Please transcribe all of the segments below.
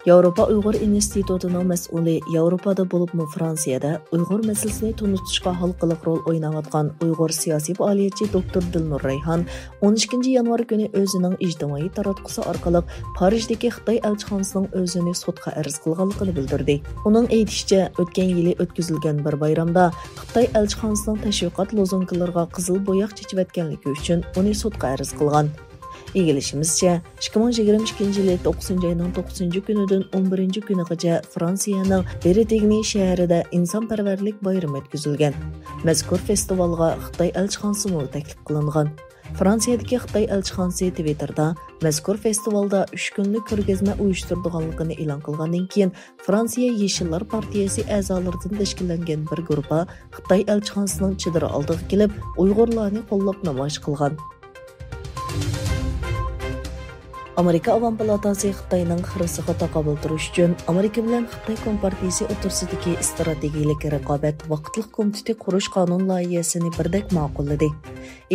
Yevropa Uyg'ur institutining mas'uli Yevropada bo'libmi Fransiyada Uyg'ur masalasini tunutishga halqalik rol o'ynayotgan Uyg'ur siyosiy faoliyatchi doktor Dilnur Rayhon 12 yanvar kuni o'zining ijtimoiy taratqusi orqali Parijdagi Xitoy elchixonasining o'zini sudga arz qilganligini bildirdi. Uning aytishicha, o'tgan yili o'tkazilgan bir bayramda Xitoy elchixonasining tashviqot lozunglariga qizil bo'yoq chechayotganligi uchun uni sudga arz qilgan. Egilishimizcha, 2022 yil 9 oyning 9 kunidan 11 kunigacha Fransiyaning Beretigny shahrida insonparvarlik bayrami o'tkazilgan. Mazkur festivalga Xitoy elchixonasi taklif qilingan. Fransiyadagi Xitoy elchixonasi Twitterda mazkur festivalda 3 kunlik ko'rgazma uyushtirganligini e'lon qilgandan keyin Fransiya Yeshillar partiyasi a'zolaridan tashkillangan bir guruh Xitoy elchixonasining chidiri oldiga kelib, Uyg'urlarni qo'llab namoyish qilgan. Amerika Avam Palatasi Xitoyning xirisiga taqobil turish uchun Amerika bilan Xitoy Kompartiyasi o'rtasidagi strategik raqobat vaqtliq komiteti qurish qonun loyihasini birdek ma'qulladi.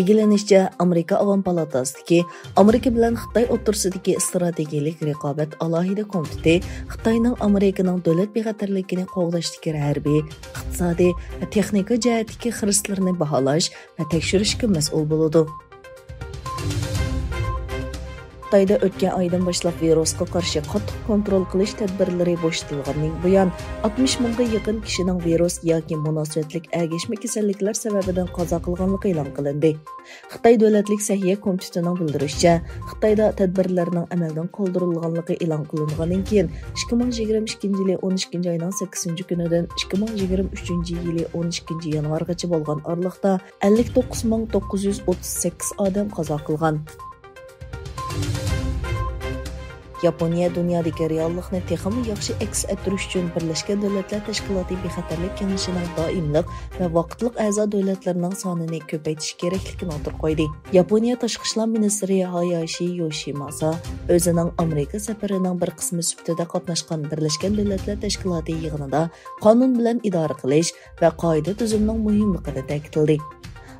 Egilanishicha, Amerika Avam Palatasidagi Amerika bilan Xitoy o'rtasidagi strategik raqobat alohida komiteti Xitoyning Amerikaning davlat bexatarligini qo'g'dashdagi harbiy, iqtisodiy va texnika jihatdagi xirislarini baholash va tekshirishga mas'ul bo'ladi. Xitoyda o'tgan oydan boshlab virusga qarshi qattiq kontrol qilish tadbirlari boshlatilgandan buyon 60 mingga yaqin kishining virus yoki munosabatlik ergashma kasalliklar sababidan qazo qilganligi e'lon qilindi. Xitoy davlatlik sahiya komitetining bildirishicha, Xitoyda tadbirlarning amaldan qoldirilganligi e'lon qilingandan keyin 2022 yil 12 oyning 8 kunidan 2023 yil 12 yanvargacha bo'lgan oralikda 59938 odam qazo qilgan. Yaponiya dunyodagi reallikni texnik yaxshi aks ettirish uchun Birlashgan Davlatlar Tashkiloti Bexatarlik Kengashining doimliq va vaqtliq a'zo davlatlarining sonini ko'paytirish kerakligini o'tirib qo'ydi. Yaponiya Tashqi ishlar ministri Hayashi Yoshimasa o'zining Amerika safarining bir qismi sifatida qatnashgan Birlashgan Davlatlar Tashkiloti yig'inida qonun bilan idora qilish va qoida tuzumning muhimligini ta'kidladi.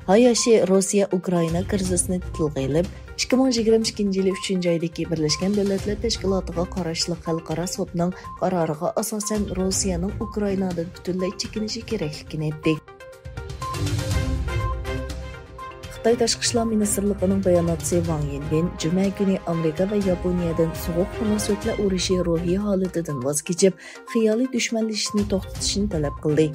Hayashi Rossiya-Ukraina krizisini tilga olib, 2022 yil 3 oydagi Birlashgan Davlatlar Tashkilotiga qarashli xalqaro sudning qaroriga asosan Rossiyaning Ukrainadan butunlay chekinishi kerakligini aytdi. Xitoy Tashqi ishlar ministrligining bayonotchisi Wang Yinbin juma kuni Amerika va Yaponiyadan sovuq munosabatlar urushi ruhiy holatidan voz kechib, xiyoliy dushmanlashishni to'xtatishni talab qildi.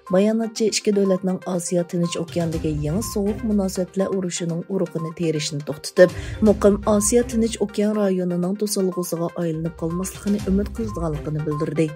Bayonotchi ikki davlatning Osiyo Tinch okeanidagi yangi sovuq munosabatlar urushining urug'ini terishni to'xtatib, muqim Osiyo Tinch okean rayonining to'salg'usiga aylanib qolmasligini umid qilganligini bildirdi.